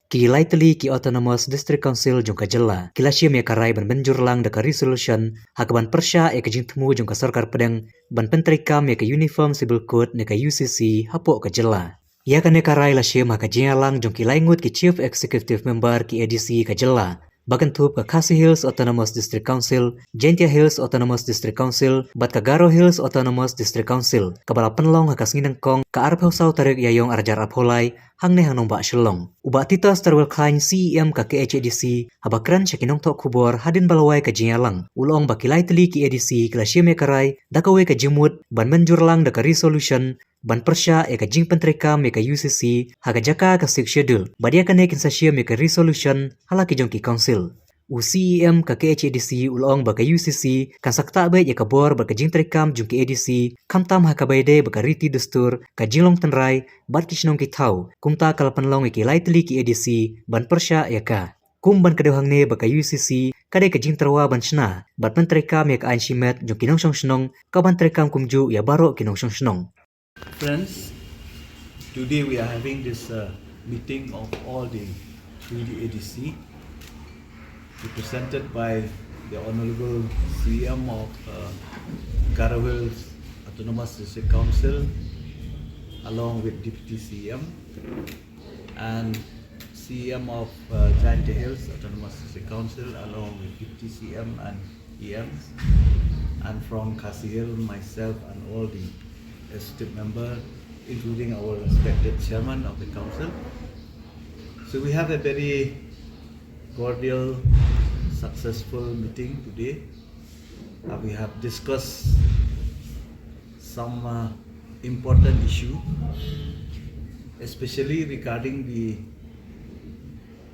Ki lightly ki autonomous district council jong kajela. Kila syam ya karai ban benjur lang deka resolution hakaban pyrshah ya kajing temu jong ka sarkar pedang ban pentrikam ya ka uniform civil code ne ka UCC hapok kajela. Ya kan ya karai la syam hakajing lang jong ki laingut ki chief executive member ki ADC kajela. Bagan thup ka Khasi Hills Autonomous District Council, Jaintia Hills Autonomous District Council, bat ka Garo Hills Autonomous District Council. Kabala penlong hakas ngineng kong ka arap hausau tarik yayong arjar apholai hang ne hang nong ba shelong. Uba titas terwel khain CEM ka KHADC habakran syakinong tok kubor hadin balawai ka jingalang. Ulong bakilai teli ki ADC kila syeme karai dakawe ka jimut ban menjur lang daka resolution ban pyrshah eka jing pentrikam eka UCC haga jaka ka sik schedule badia kane kinsa syam eka resolution halaki jong ki council. UCEM ka KHADC ulong baka UCC kan sakta bai eka bor baka jing trikam jong ki ADC kamtam haka baide baka riti dustur ka jinglong tenrai bat kisnong ki thau kumta kalapan long eki lightly ki ADC ban pyrshah eka kum ban kadeuhang ne baka UCC kadai ka jing terwa ban shna bat pentrikam eka ain shimet jong kinong shnong ka ban trikam kumju ya baro kinong shnong. Friends, today we are having this meeting of all the 3D ADC represented by the Honorable CM of Garo Hills Autonomous District Council along with Deputy CM and CM of Jaintia Hills Autonomous District Council along with Deputy CM and Ïeng, and from Khasi Hill myself and all the esteemed member, including our respected chairman of the council. So we have a very cordial, successful meeting today. We have discussed some important issue, especially regarding the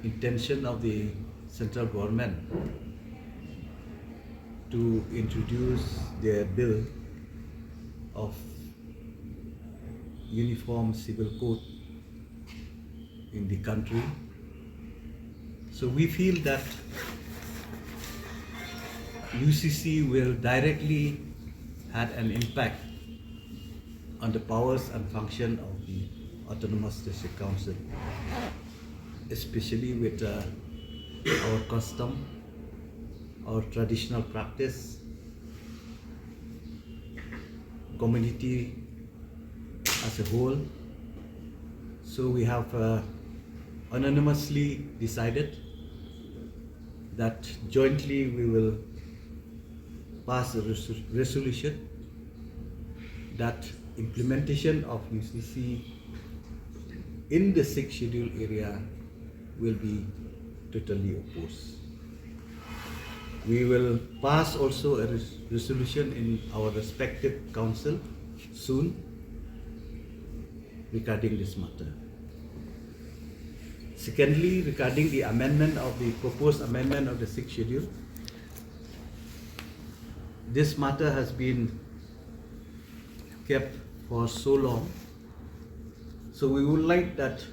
intention of the central government to introduce their bill of uniform civil code in the country. So we feel that UCC will directly have an impact on the powers and function of the Autonomous District Council, especially with our custom, our traditional practice, community as a whole. So we have unanimously decided that jointly we will pass a resolution that implementation of UCC in the 6th schedule area will be totally opposed. We will pass also a resolution in our respective council soon regarding this matter. Secondly, regarding the amendment of the proposed amendment of the 6th schedule, this matter has been kept for so long. So we would like that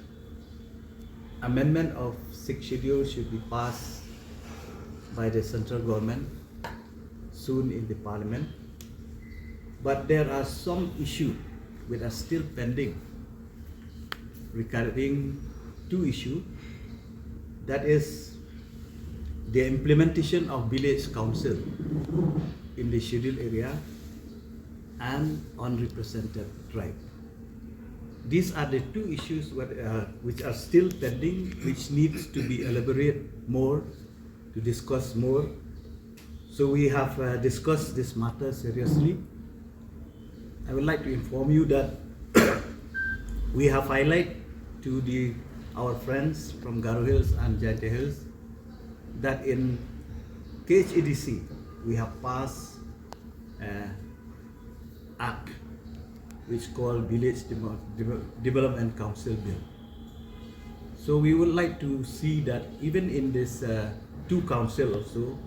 amendment of 6th schedule should be passed by the central government soon in the parliament. But there are some issues which are still pending regarding two issues, that is the implementation of village council in the scheduled area and unrepresented tribe. These are the two issues which are still pending, which needs to be elaborated more, to discuss more. So we have discussed this matter seriously. I would like to inform you that we have highlighted to our friends from Garo Hills and Jaintia Hills that in KHADC we have passed an act which called Village Development Council Bill. So we would like to see that even in this two council also,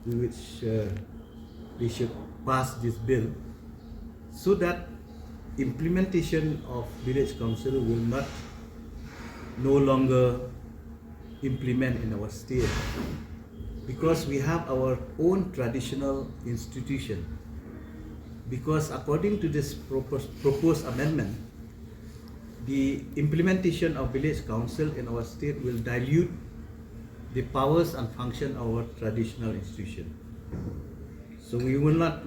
which they should pass this bill, so that implementation of village council will not no longer implement in our state, because we have our own traditional institution. Because according to this proposed amendment, the implementation of village council in our state will dilute the powers and function of our traditional institution. So we will not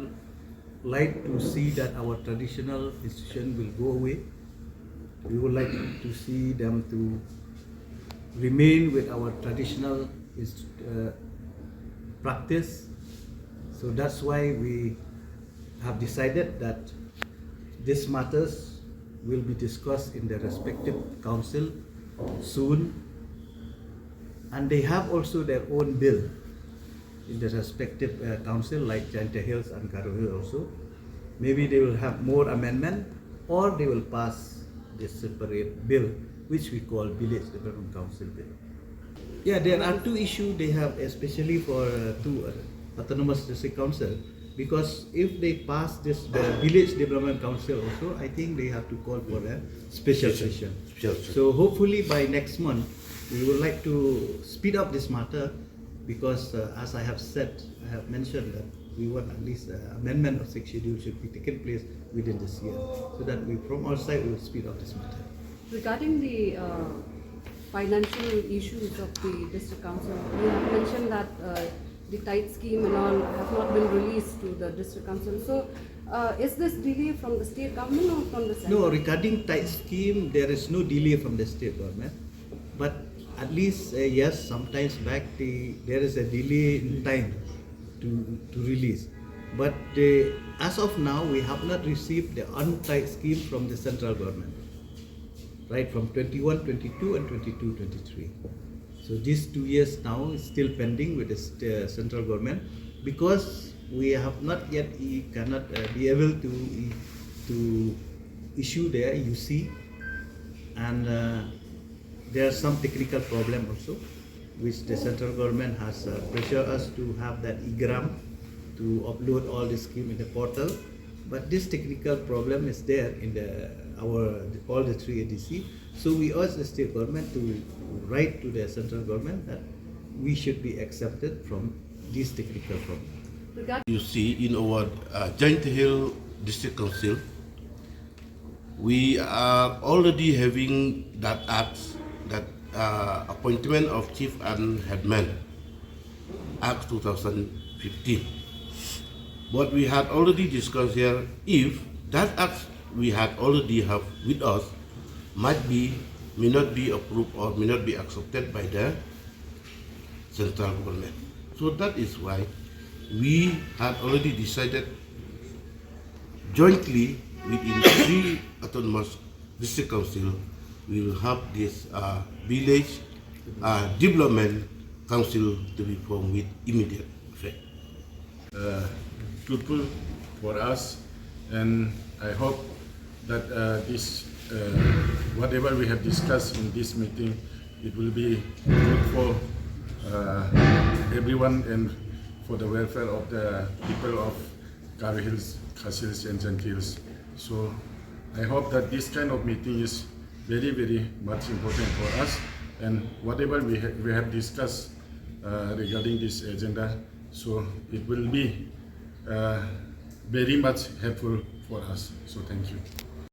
like to see that our traditional institution will go away. We would like to see them to remain with our traditional practice. So that's why we have decided that these matters will be discussed in the respective council soon, and they have also their own bill in the respective council, like Jaintia Hills and Garo Hill also. Maybe they will have more amendment, or they will pass this separate bill, which we call Village Development Council bill. Yeah, there are two issues they have, especially for two autonomous district council, because if they pass this the Village Development Council also, I think they have to call for a special session. So hopefully by next month, we would like to speed up this matter, because as I have said, I have mentioned that we want at least amendment of 6th schedule should be taken place within this year, so that we from our side we will speed up this matter. Regarding the financial issues of the district council, you have mentioned that the tithe scheme and all have not been released to the district council. So is this delay from the state government or from the central? No, regarding tithe scheme, there is no delay from the state government, but at least yes, sometimes back there is a delay in time to release. But as of now, we have not received the untithe scheme from the central government, right, from 21, 22 and 22, 23. So these 2 years now is still pending with the central government, because we have not yet cannot be able to issue their UC, and there are some technical problem also, which the central government has pressured us to have that e-gram to upload all the scheme in the portal. But this technical problem is there in all the three ADC. So we ask the state government to write to the central government that we should be accepted from this technical problem. You see, in our Jaintia Hill District Council, we are already having that act, that appointment of chief and headman, Act 2015. But we had already discussed here, if that act we had already have with us may not be approved or may not be accepted by the central government. So that is why we had already decided jointly within 3 autonomous district council, we will have this village development council to be formed with immediate effect. Fruitful for us, and I hope that whatever we have discussed in this meeting, it will be good for everyone and for the welfare of the people of Garo Hills, Khas Hills and Jaintia Hills. So I hope that this kind of meeting is very, very much important for us, and whatever we have discussed regarding this agenda, so it will be very much helpful for us. So thank you.